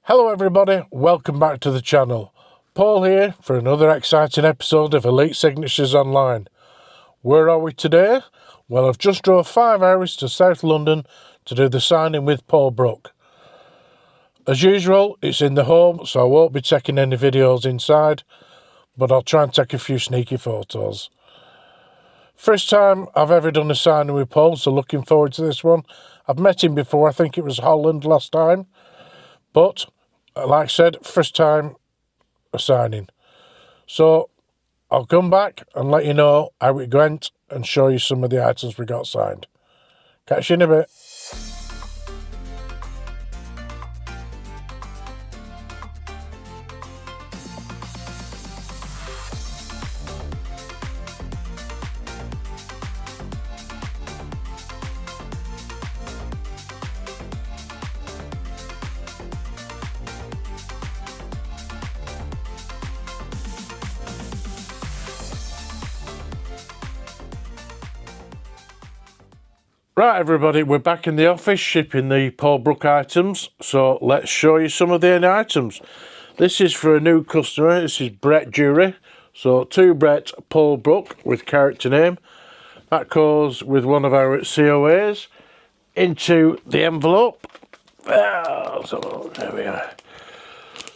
Hello everybody, welcome back to the channel. Paul here for another exciting episode of Elite Signatures Online. Where are we today? Well, I've just drove 5 hours to South London to do the signing with Paul Brooke. As usual, it's in the home, so I won't be taking any videos inside, but I'll try and take a few sneaky photos. First time I've ever done a signing with Paul, so looking forward to this one. I've met him before, I think it was Holland last time. But, like I said, first time a signing. So, I'll come back and let you know how it went and show you some of the items we got signed. Catch you in a bit. Right everybody, we're back in the office shipping the Paul Brooke items, so let's show you some of the items. This is for a new customer. This is Brett Jury, so to Brett Paul Brooke with character name. That goes with one of our COAs into the envelope. So there we are.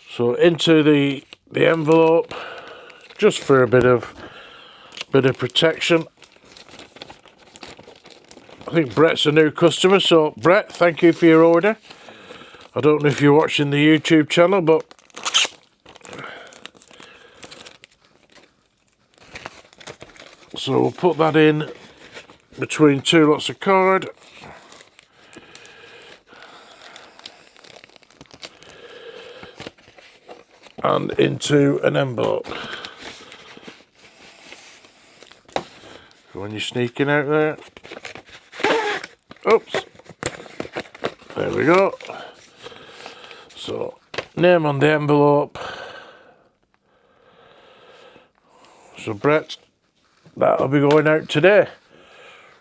So into the envelope, just for a bit of protection. I think Brett's a new customer, so Brett, thank you for your order. I don't know if you're watching the YouTube channel, but so we'll put that in between two lots of card. And into an envelope. When you're sneaking out there. Oops, there we go. So, name on the envelope. So Brett, that'll be going out today.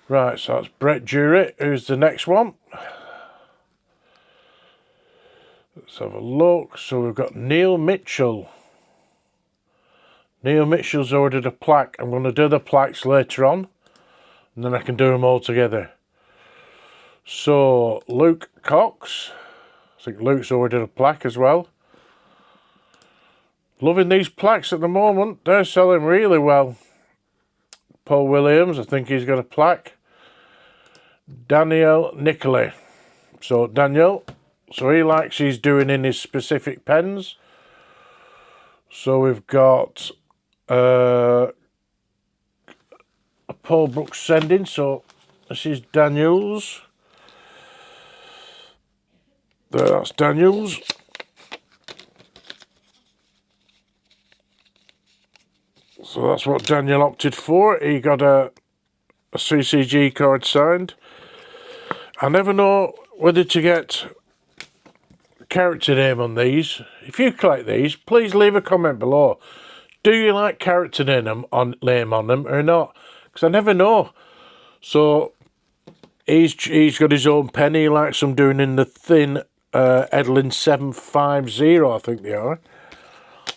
Right, so that's Brett Jury. Who's the next one? Let's have a look. So we've got Neil Mitchell. Neil Mitchell's ordered a plaque. I'm going to do the plaques later on, and then I can do them all together. So, Luke Cox, I think Luke's ordered a plaque as well. Loving these plaques at the moment, they're selling really well. Paul Williams, I think he's got a plaque. Daniel Nicolay, so Daniel, so he likes he's doing in his specific pens. So we've got a Paul Brooke sending, so this is Daniel's. That's Daniel's. So that's what Daniel opted for. He got a CCG card signed. I never know whether to get character name on these. If you collect these, please leave a comment below. Do you like character name on them or not? Because I never know. So he's got his own pen. He likes them doing in the thin Edlin 750, I think they are.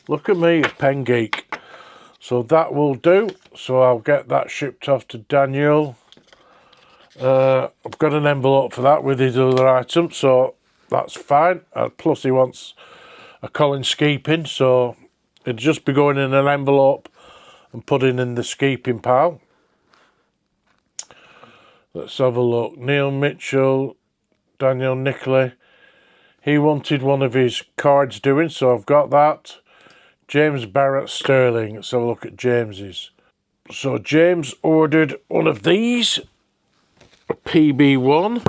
Look at me, a pen geek. So that will do. So I'll get that shipped off to Daniel. I've got an envelope for that with his other items, so that's fine. Plus he wants a Colin Skeeping, so it'll just be going in an envelope and putting in the Skeeping pile. Let's have a look. Neil Mitchell, Daniel Nicolay. He wanted one of his cards doing, so I've got that. James Barrett Sterling. Let's have a look at James's. So James ordered one of these, a PB1.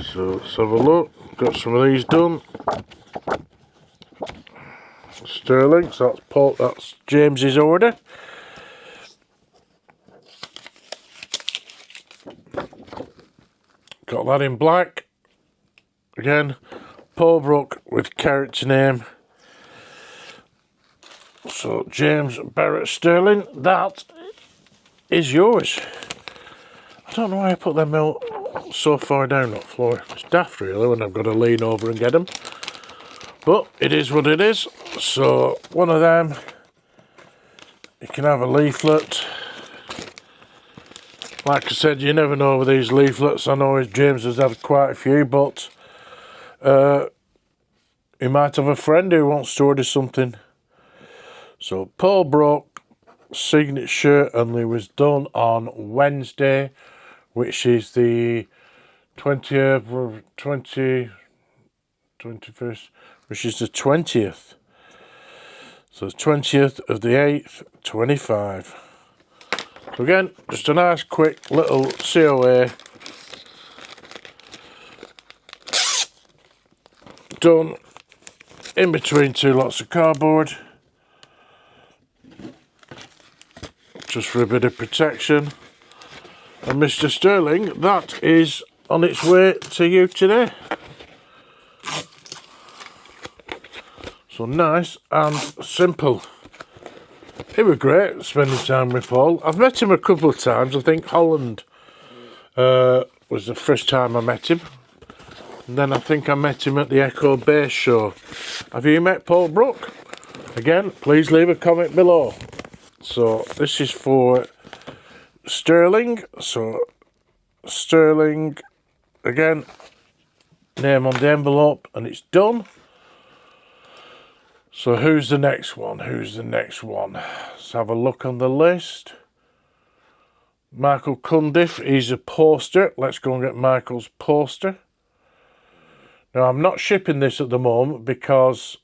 So let's have a look. Got some of these done. Sterling. So that's James's order. Got that in black. Again, Paul Brooke with character name. So, James Barrett Sterling, that is yours. I don't know why I put them out so far down that floor. It's daft really when I've got to lean over and get them. But it is what it is. So one of them, you can have a leaflet. Like I said, you never know with these leaflets. I know James has had quite a few, but he might have a friend who wants to order something. So Paul Brooke signature only was done on Wednesday, which is the 20th, 21st, which is the 20th. So the 20th of the 8th, 25. So again, just a nice quick little COA. Done in between two lots of cardboard. Just for a bit of protection. And Mr. Sterling, that is on its way to you today. So nice and simple. It was great spending time with Paul. I've met him a couple of times. I think Holland was the first time I met him. And then I think I met him at the Echo Base show. Have you met Paul Brooke? Again, please leave a comment below. So this is for Sterling. So Sterling, again, name on the envelope, and it's done. So who's the next one? Who's the next one? Let's have a look on the list. Michael Cundiff, he's a poster. Let's go and get Michael's poster. Now I'm not shipping this at the moment because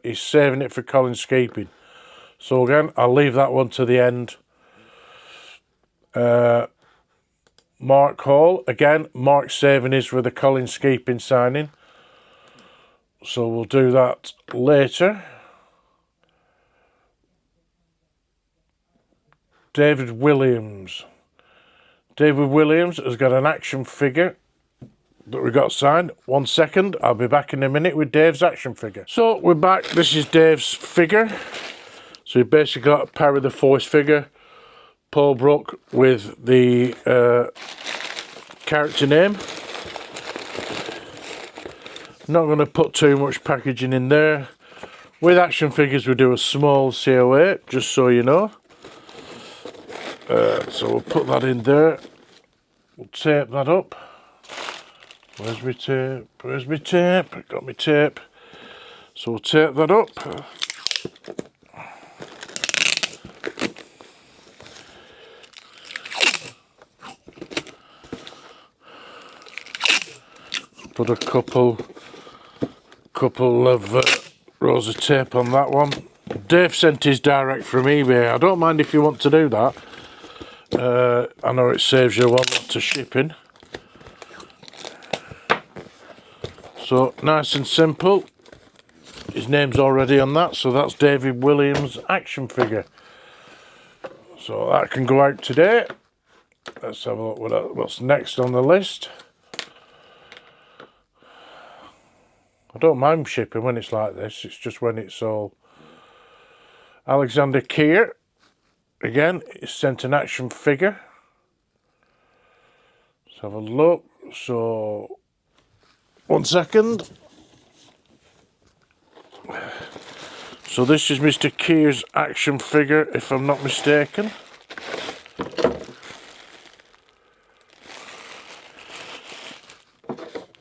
he's saving it for Colin Skeeping. So again, I'll leave that one to the end. Mark Hall, again, Mark's saving his for the Colin Skeeping signing. So we'll do that later. David Williams. David Williams has got an action figure that we got signed. 1 second, I'll be back in a minute with Dave's action figure. So we're back, this is Dave's figure. So he basically got a Power of the Force figure. Paul Brooke with the character name. Not going to put too much packaging in there. With action figures we do a small COA, just so you know. So we'll put that in there. We'll tape that up. Where's my tape? Where's my tape? I got my tape. So we'll tape that up. Put a couple of rows of tape on that one. Dave sent his direct from eBay. I don't mind if you want to do that. I know it saves you one lot of shipping. So nice and simple. His name's already on that, so that's David Williams' action figure. So that can go out today. Let's have a look what's next on the list. I don't mind shipping when it's like this, it's just when it's all... Alexander Keir, again, he's sent an action figure. Let's have a look. So, 1 second. So this is Mr. Keir's action figure, if I'm not mistaken.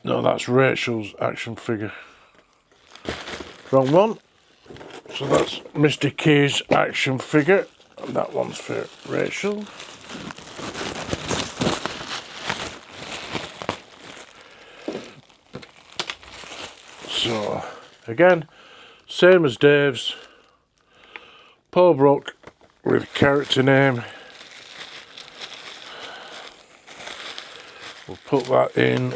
No, that's Rachel's action figure. Wrong one. So that's Mr. Keir's action figure. And that one's for Rachel. So, again, same as Dave's. Paul Brooke with character name. We'll put that in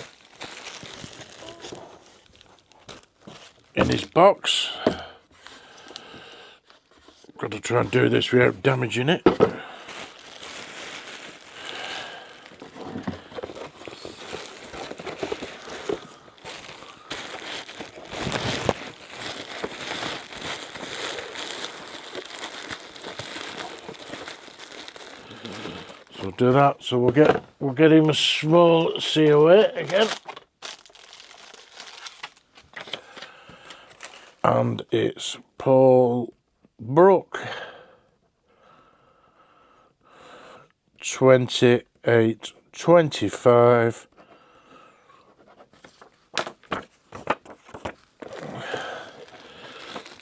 his box. Got to try and do this without damaging it. So do that. So we'll get him a small COA again. and it's Paul Brooke 2825.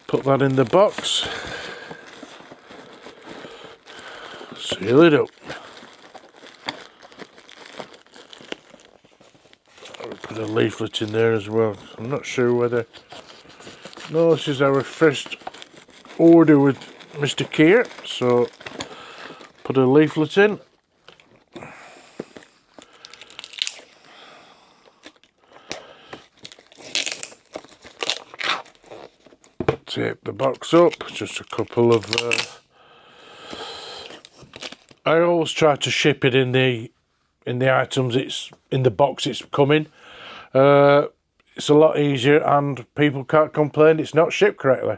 Put that in the box, seal it up. I'll put a leaflet in there as well. I'm not sure whether... No, this is our first order with Mr. Keir, so put a leaflet in. Tape the box up, just a couple of... I always try to ship it in the items it's in the box it's coming. It's a lot easier and people can't complain it's not shipped correctly,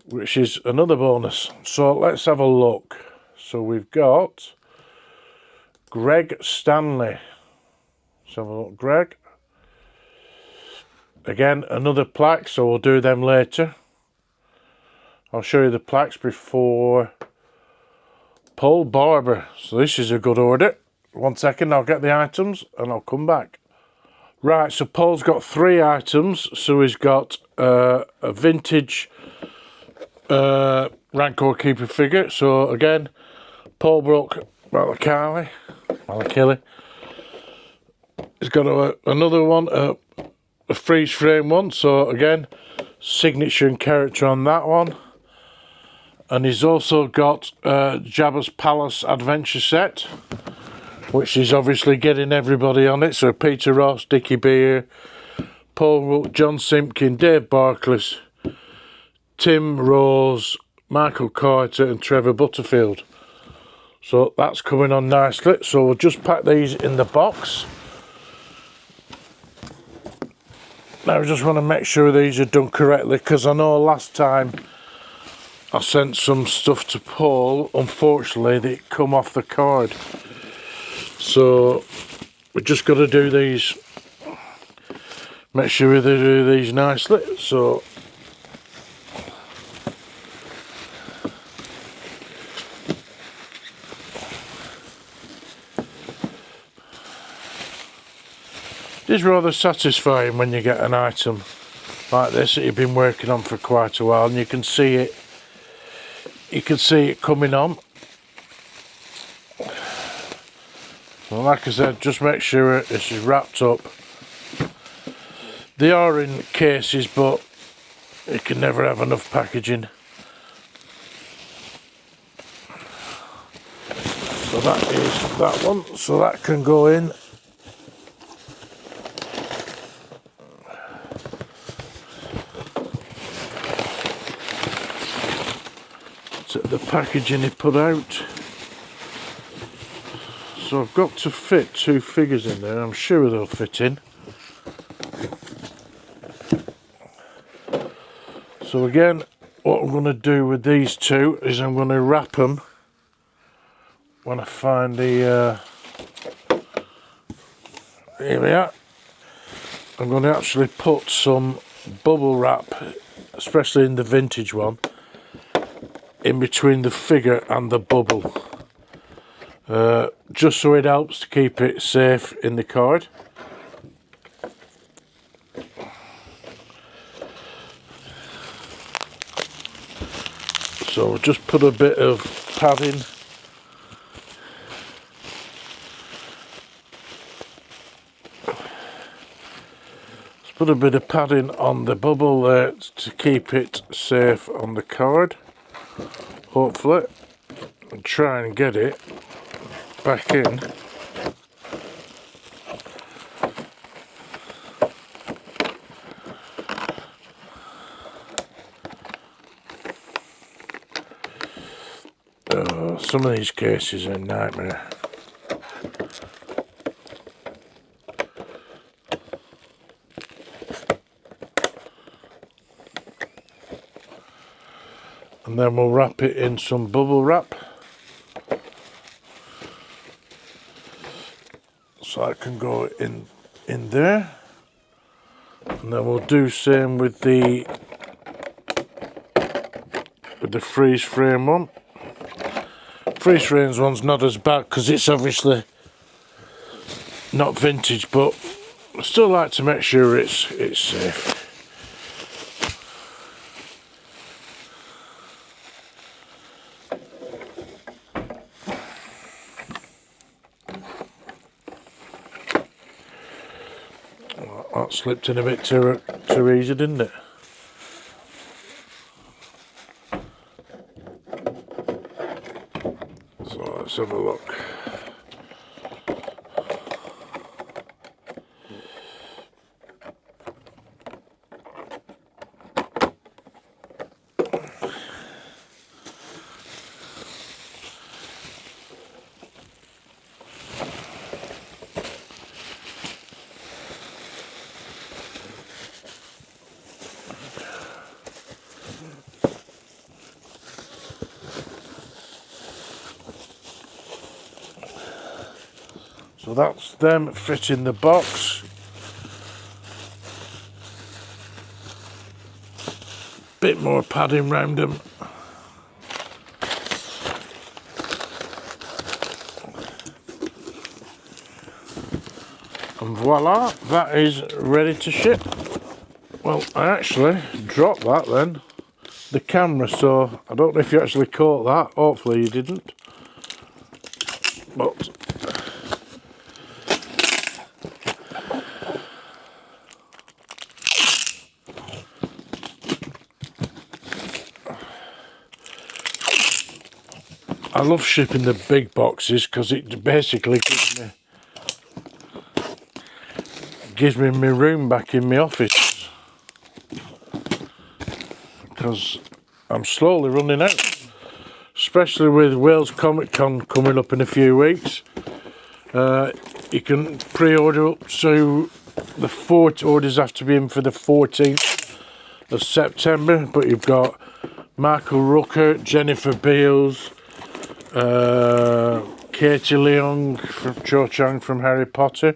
which is another bonus. So let's have a look. So we've got Greg Stanley. Let's have a look, Greg. Again, another plaque, so we'll do them later. I'll show you the plaques before. Paul Barber. So this is a good order. 1 second, I'll get the items and I'll come back. Right, so Paul's got 3 items. So he's got a vintage Rancor keeper figure. So again, Paul Brooke, Malakili. He's got another one, a freeze frame one. So again, signature and character on that one. And he's also got Jabba's Palace Adventure set, which is obviously getting everybody on it. So Peter Ross, Dickie Beer, Paul Rook, John Simpkin, Dave Barclays, Tim Rose, Michael Carter and Trevor Butterfield. So that's coming on nicely. So we'll just pack these in the box. Now I just want to make sure these are done correctly, because I know last time I sent some stuff to Paul, unfortunately they come off the card. So we've just got to do these, make sure they do these nicely. So it is rather satisfying when you get an item like this that you've been working on for quite a while and you can see it. You can see it coming on. Well, like I said, just make sure this is wrapped up. They are in cases, but you can never have enough packaging. So that is that one. So that can go in. The packaging he put out. So I've got to fit 2 figures in there. I'm sure they'll fit in. So again, what I'm going to do with these 2 is I'm going to wrap them when I find the here we are. I'm going to actually put some bubble wrap, especially in the vintage one, in between the figure and the bubble, just so it helps to keep it safe in the card. So we'll just put a bit of padding on the bubble there to keep it safe on the card. Hopefully, and try and get it back in. Oh, some of these cases are a nightmare. And then we'll wrap it in some bubble wrap, so I can go in there. And then we'll do same with the freeze frame one. Freeze frame one's not as bad because it's obviously not vintage, but I still like to make sure it's safe. That slipped in a bit too easy, didn't it? So let's have a look. So that's them fitting the box. Bit more padding round them. And voila, that is ready to ship. Well, I actually dropped that then, the camera, so I don't know if you actually caught that. Hopefully you didn't. But I love shipping the big boxes because it basically gives me my room back in my office, because I'm slowly running out, especially with Wales Comic Con coming up in a few weeks. You can pre-order up to the orders have to be in for the 14th of September, but you've got Michael Rooker, Jennifer Beals, Katie Leung from Cho Chang from Harry Potter.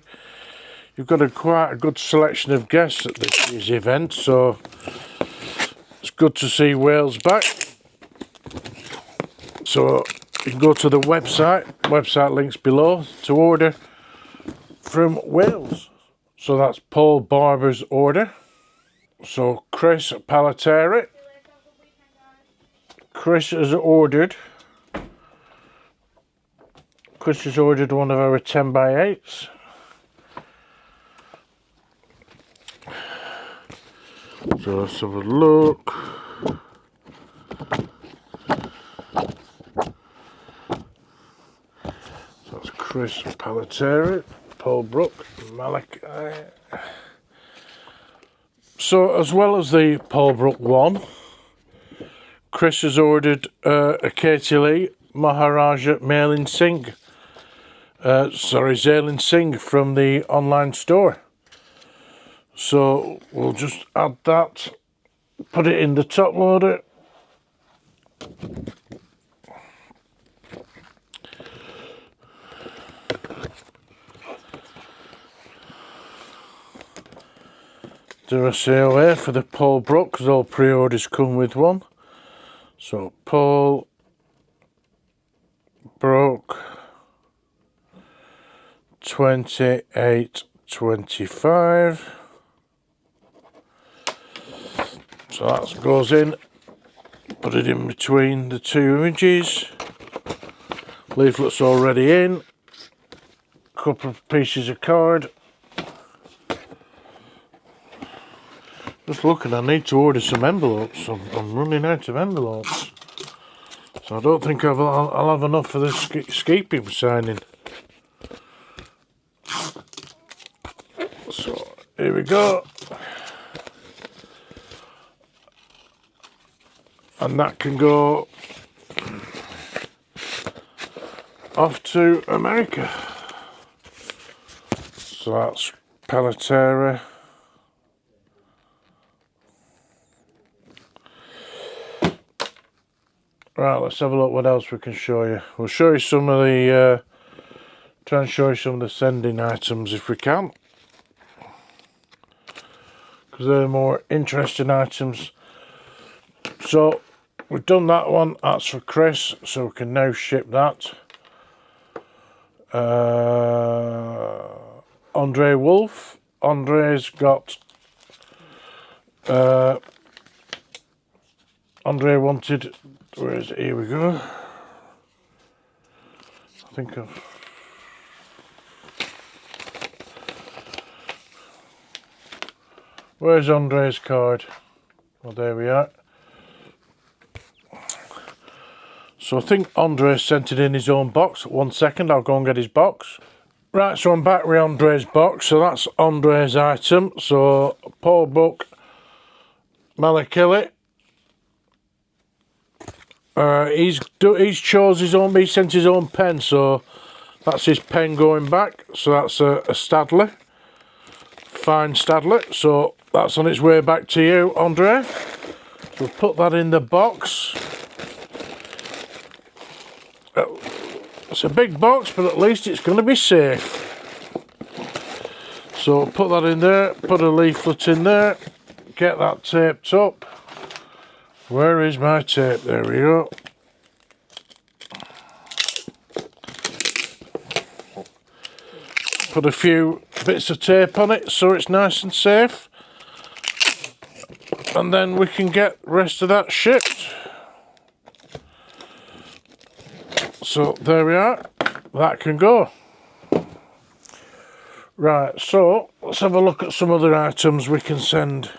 You've got quite a good selection of guests at this year's event, so it's good to see Wales back. So you can go to the website links below to order from Wales. So that's Paul Barber's order. So Chris Palateri. Chris has ordered one of our 10x8s. So let's have a look. So that's Chris Palateri, Paul Brooke, Malik. So as well as the Paul Brooke one, Chris has ordered a Katie Lee Maharaja Zailin Singh from the online store. So we'll just add that, put it in the top loader. Do a COA for the Paul Brooke, because all pre-orders come with one. So Paul Brooke 2825. So that goes in, put it in between the two images. Leaflet's already in, couple of pieces of card. Just looking, I need to order some envelopes. I'm running out of envelopes, so I don't think I'll have enough for the Skeeping signing. So here we go, and that can go off to America. So that's Palatera. Right, let's have a look what else we can show you. We'll show you some of the, try and show you some of the sending items if we can. because they're more interesting items. So we've done that one. That's for Chris, so we can now ship that. Andre Wolf. Andre's got. Andre wanted. Where is it? Here we go. I think I've. Where's Andre's card? Well, there we are. So I think Andre sent it in his own box. 1 second, I'll go and get his box. Right, so I'm back with Andre's box. So that's Andre's item. So Paul Brooke, Malakili. He's chose his own. He sent his own pen, so that's his pen going back. So that's a Stadler, fine Stadler. So that's on its way back to you, Andre. So we'll put that in the box. It's a big box, but at least it's going to be safe. So put that in there, put a leaflet in there, get that taped up. Where is my tape? There we go. Put a few bits of tape on it so it's nice and safe. And then we can get the rest of that shipped. So there we are, that can go. Right, so let's have a look at some other items we can send.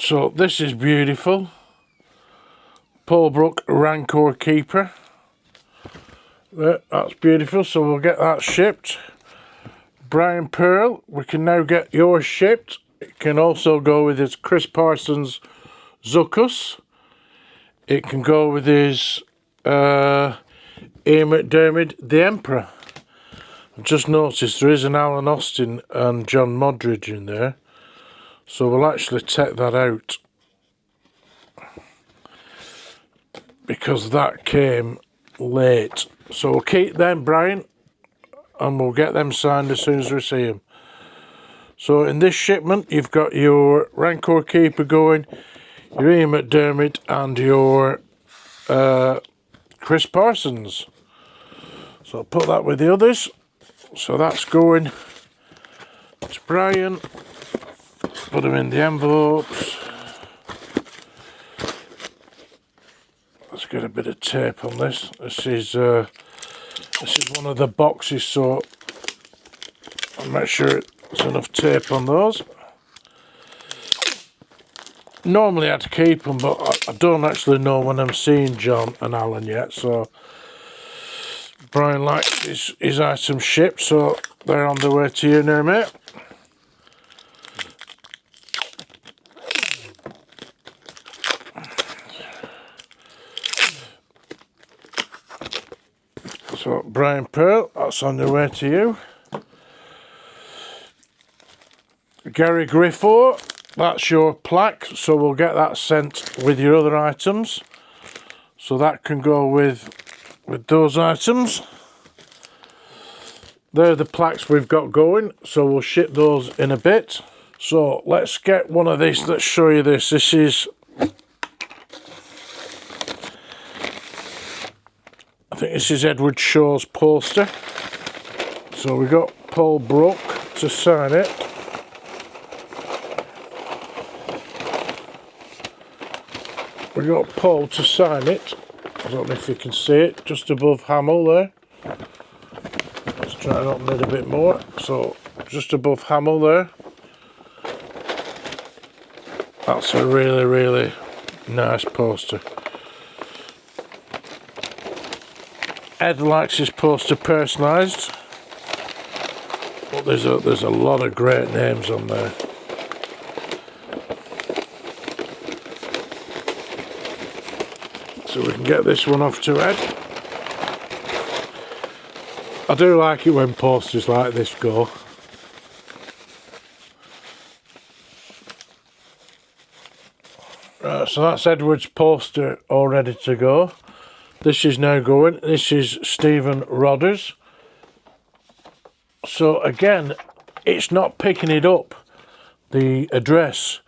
So this is beautiful. Paul Brooke Rancor Keeper. There, that's beautiful, so we'll get that shipped. Brian Pearl, we can now get yours shipped. It can also go with his Chris Parsons Zuckus. It can go with his Ian McDermott, the Emperor. I've just noticed there is an Alan Austin and John Modridge in there. So we'll actually take that out. Because that came late. So we'll keep them, Brian. And we'll get them signed as soon as we see them. So in this shipment, you've got your Rancor Keeper going, your Ian McDermott and your Chris Parsons. So I'll put that with the others. So that's going to Brian. Put them in the envelopes. Let's get a bit of tape on this. This is one of the boxes, so I'll make sure there's enough tape on those. Normally I'd keep them, but I don't actually know when I'm seeing John and Alan yet, so Brian likes his items shipped, so they're on the way to you now, mate. So Brian Pearl, that's on the way to you. Gary Griffo, that's your plaque, so we'll get that sent with your other items. So that can go with those items. They're the plaques we've got going, so we'll ship those in a bit. So let's get one of these, let's show you this. This is, I think this is Edward Shaw's poster. So we got Paul Brooke to sign it. We got Paul to sign it. I don't know if you can see it, just above Hamill there. Let's try and open it a bit more. So just above Hamill there. That's a really, really nice poster. Ed likes his poster personalised, but there's a lot of great names on there. So we can get this one off to Ed. I do like it when posters like this go. Right, so that's Edward's poster all ready to go. This is now going. This is Stephen Rodders. So again, it's not picking it up, the address.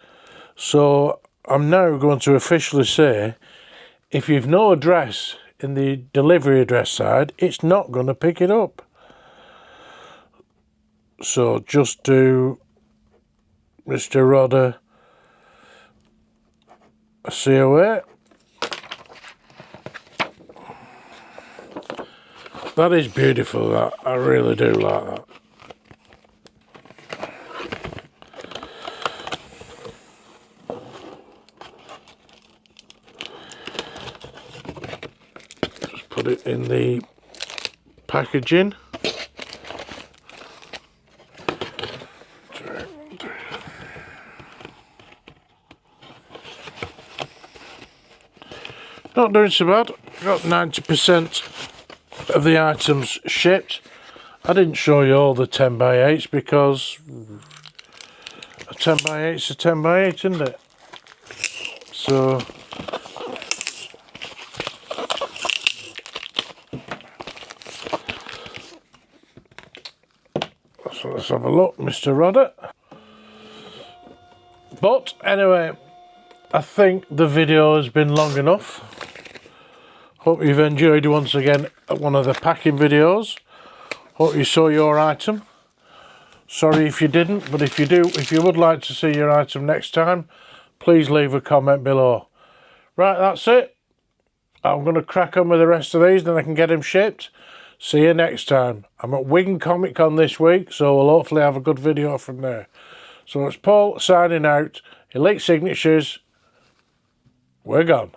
So I'm now going to officially say, if you've no address in the delivery address side, it's not going to pick it up. So just do Mr. Rodder a COA. That is beautiful, that. I really do like that. Just put it in the packaging. Not doing so bad. Got 90% of the items shipped. I didn't show you all the 10x8s because a 10x8 is a 10x8, isn't it? So let's have a look, Mr. Rodder. But anyway, I think the video has been long enough. Hope you've enjoyed once again one of the packing videos. Hope you saw your item. Sorry if you didn't, but if you would like to see your item next time, please leave a comment below. Right, that's it. I'm going to crack on with the rest of these, then I can get them shipped. See you next time. I'm at Wigan Comic Con this week, so we'll hopefully have a good video from there. So it's Paul signing out. Elite Signatures. We're gone.